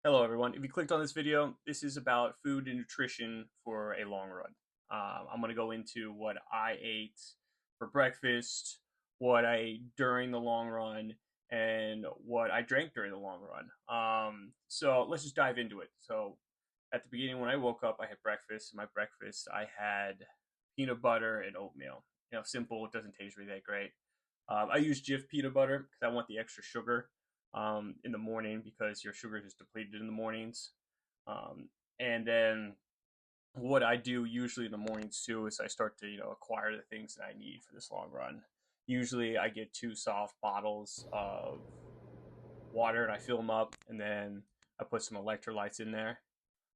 Hello, everyone. If you clicked on this video, this is about food and nutrition for a long run. I'm going to go into what I ate for breakfast, what I ate during the long run, and what I drank during the long run. So let's just dive into it. So at the beginning, when I woke up, I had breakfast. My breakfast, I had peanut butter and oatmeal. Simple. It doesn't taste really that great. I use Jif peanut butter because I want the extra sugar in the morning because your sugar is depleted in the mornings. Um, and then what I do usually in the mornings too is I start to acquire the things that I need for this long run. Usually I get two soft bottles of water and I fill them up, and then I put some electrolytes in there.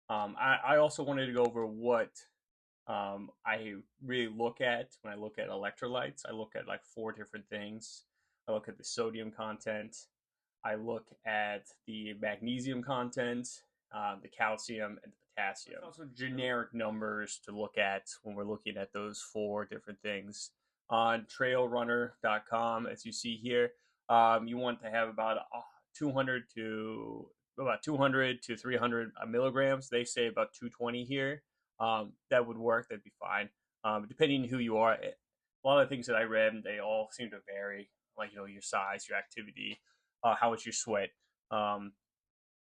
I also wanted to go over what I really look at when I look at electrolytes. I look at like four different things. I look at the sodium content, I look at the magnesium content, the calcium, and the potassium. There's also generic numbers to look at when we're looking at those four different things. On trailrunner.com, as you see here, you want to have about 200 to 300 milligrams. They say about 220 here. That would work. That'd be fine. Depending on who you are, a lot of the things that I read, they all seem to vary. Like your size, your activity, how much you sweat. Um,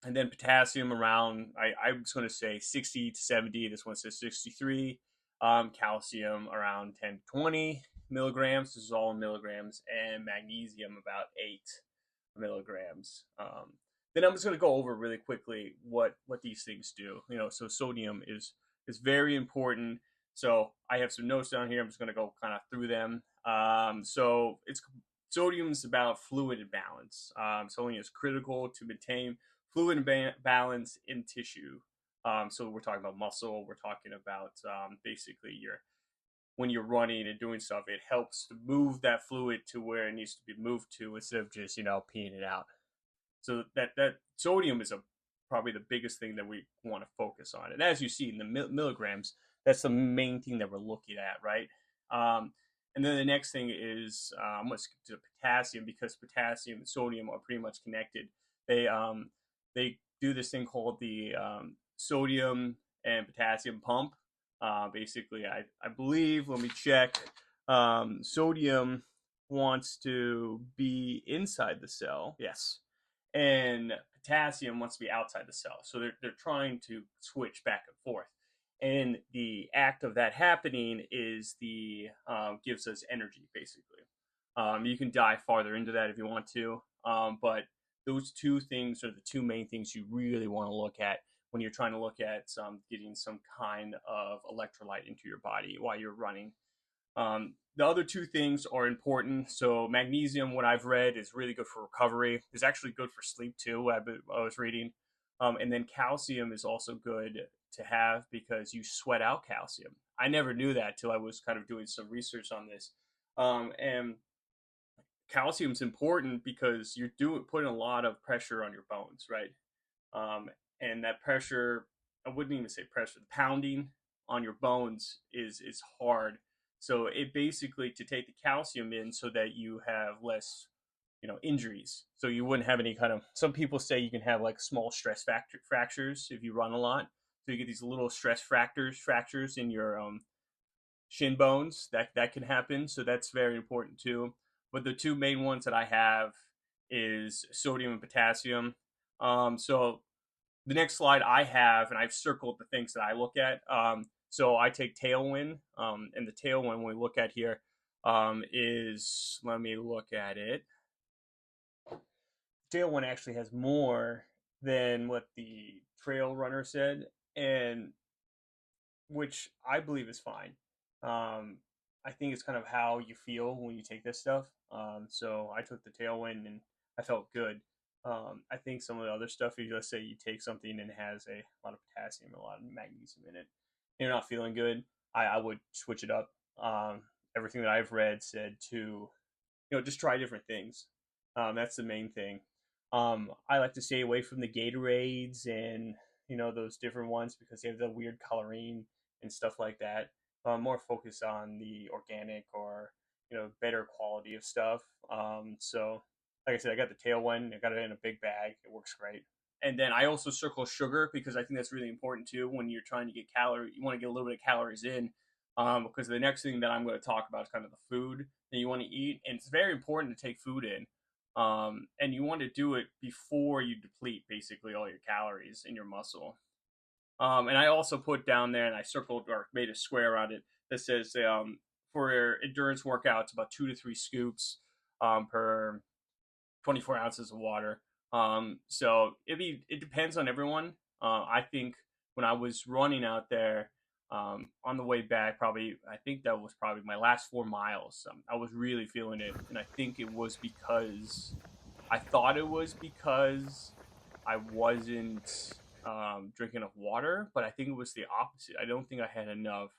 and then potassium around, I was going to say 60 to 70. This one says 63. Calcium around 10 to 20 milligrams. This is all in milligrams. And magnesium about 8 milligrams. Then I'm just going to go over really quickly what these things do. So sodium is very important. So I have some notes down here. I'm just going to go kind of through them. So it's Sodium is about fluid balance. Sodium is critical to maintain fluid balance in tissue. So we're talking about muscle. We're talking about basically your when you're running and doing stuff. It helps to move that fluid to where it needs to be moved to instead of just peeing it out. So that sodium is a probably the biggest thing that we want to focus on. And as you see in the milligrams, that's the main thing that we're looking at, right? Um, and then the next thing is I'm going to skip to potassium because potassium and sodium are pretty much connected. They do this thing called the sodium and potassium pump. Basically, I believe. Let me check. Sodium wants to be inside the cell. Yes, and potassium wants to be outside the cell. So they're trying to switch back and forth. And the act of that happening is the gives us energy basically. You can dive farther into that if you want to, but those two things are the two main things you really want to look at when you're trying to look at getting some kind of electrolyte into your body while you're running. The other two things are important. So magnesium, what I've read, is really good for recovery. It's actually good for sleep too. I was reading, and then calcium is also good to have because you sweat out calcium. I never knew that till I was kind of doing some research on this. And calcium's important because you're doing putting a lot of pressure on your bones, right? Um, and that pressure, I wouldn't even say pressure, the pounding on your bones is hard. So it basically to take the calcium in so that you have less, injuries. So you wouldn't have any kind of. Some people say you can have like small stress fractures if you run a lot. So you get these little stress fractures in your shin bones. That can happen. So that's very important too. But the two main ones that I have is sodium and potassium. So the next slide I have, and I've circled the things that I look at. So I take Tailwind, and the Tailwind we look at here is, let me look at it. Tailwind actually has more than what the Trail Runner said, and which I believe is fine. Um, I think it's kind of how you feel when you take this stuff. So I took the Tailwind and I felt good. I think some of the other stuff, if you let's say you take something and it has a lot of potassium, a lot of magnesium in it, and you're not feeling good, I would switch it up. Everything that I've read said to, just try different things. That's the main thing. I like to stay away from the Gatorades and those different ones because they have the weird coloring and stuff like that. More focused on the organic or better quality of stuff. So like I said, I got the Tailwind. I got it in a big bag. It works great. And then I also circle sugar because I think that's really important too when you're trying to get calorie. You want to get a little bit of calories in, because the next thing that I'm going to talk about is kind of the food that you want to eat, and it's very important to take food in. And you want to do it before you deplete basically all your calories in your muscle. And I also put down there, and I circled or made a square around it that says, for endurance workouts, about 2 to 3 scoops per 24 ounces of water. So it depends on everyone. I think when I was running out there, on the way back, probably I think that was probably my last 4 miles. I was really feeling it, and I think it was because I thought it was because I wasn't drinking enough water, but I think it was the opposite. I don't think I had enough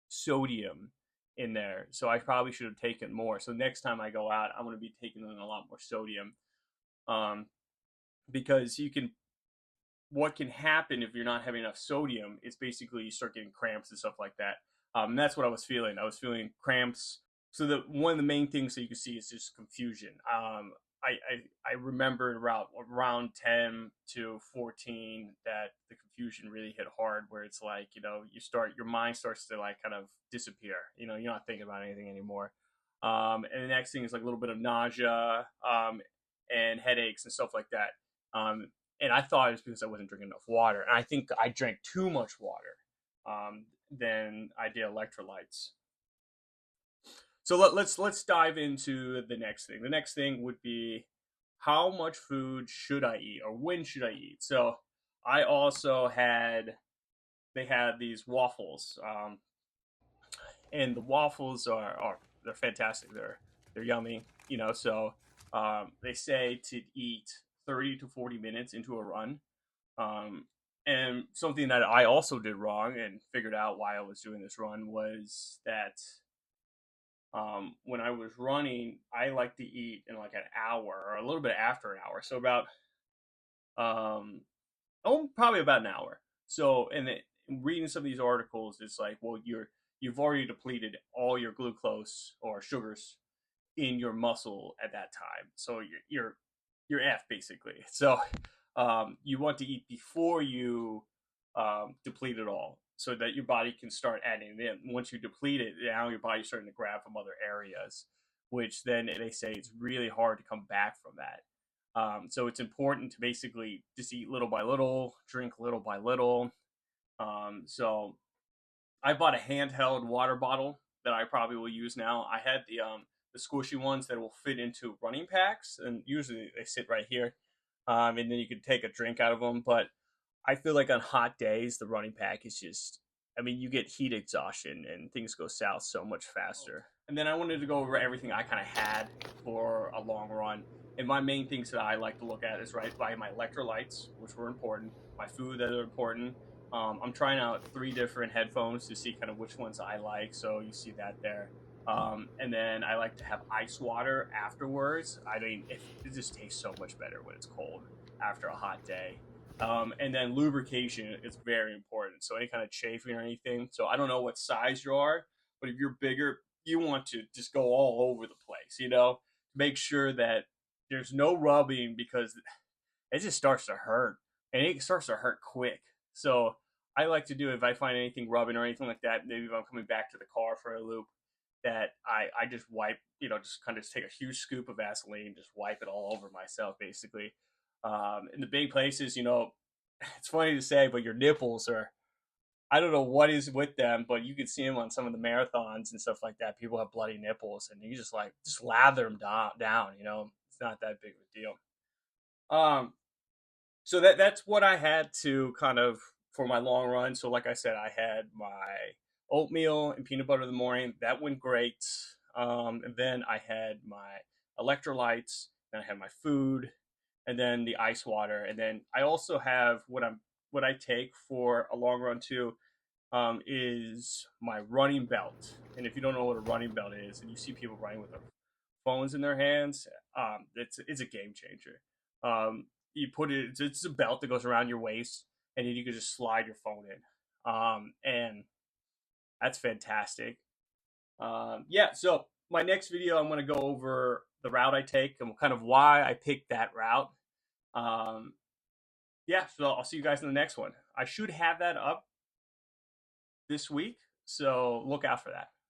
sodium in there, so I probably should have taken more. So next time I go out, I'm going to be taking in a lot more sodium, um, because what can happen if you're not having enough sodium is basically you start getting cramps and stuff like that. And that's what I was feeling. I was feeling cramps. So one of the main things that you can see is just confusion. I remember around 10 to 14 that the confusion really hit hard, where it's like, your mind starts to like kind of disappear. You're not thinking about anything anymore. And the next thing is like a little bit of nausea, and headaches and stuff like that. And I thought it was because I wasn't drinking enough water. And I think I drank too much water, than I did electrolytes. So let's dive into the next thing. The next thing would be, how much food should I eat, or when should I eat? So I also they had these waffles, and the waffles are they're fantastic. They're yummy, So they say to eat 30 to 40 minutes into a run. And something that I also did wrong and figured out why I was doing this run was that, when I was running, I like to eat in like an hour or a little bit after an hour. So about, probably about an hour. So, reading some of these articles, it's like, well, you've already depleted all your glucose or sugars in your muscle at that time. So you're F basically. So, you want to eat before you deplete it all, so that your body can start adding it in. Once you deplete it, now your body's starting to grab from other areas, which then they say it's really hard to come back from that. So it's important to basically just eat little by little, drink little by little. So I bought a handheld water bottle that I probably will use now. I had the squishy ones that will fit into running packs, and usually they sit right here, and then you can take a drink out of them. But I feel like on hot days, the running pack is just, I mean, you get heat exhaustion and things go south so much faster. And then I wanted to go over everything I kind of had for a long run. And my main things that I like to look at is right by my electrolytes, which were important, my food that are important. I'm trying out 3 different headphones to see kind of which ones I like. So you see that there. And then I like to have ice water afterwards. I mean, it just tastes so much better when it's cold after a hot day. And then lubrication is very important. So any kind of chafing or anything. So I don't know what size you are, but if you're bigger, you want to just go all over the place, make sure that there's no rubbing, because it just starts to hurt, and it starts to hurt quick. So I like to do, if I find anything rubbing or anything like that, maybe if I'm coming back to the car for a loop, that I just wipe, just kind of take a huge scoop of Vaseline, just wipe it all over myself, basically. In the big places, it's funny to say, but your nipples are, I don't know what is with them, but you can see them on some of the marathons and stuff like that. People have bloody nipples, and you just lather them down. It's not that big of a deal. So that's what I had to kind of for my long run. So like I said, I had my oatmeal and peanut butter in the morning. That went great. And then I had my electrolytes. Then I had my food, and then the ice water, and then I also have what I take for a long run too, is my running belt. And if you don't know what a running belt is, and you see people running with their phones in their hands, it's a game changer. You put it's a belt that goes around your waist, and then you can just slide your phone in, and that's fantastic. Yeah, so my next video, I'm going to go over the route I take and kind of why I picked that route. Um, yeah, so I'll see you guys in the next one. I should have that up this week, so look out for that.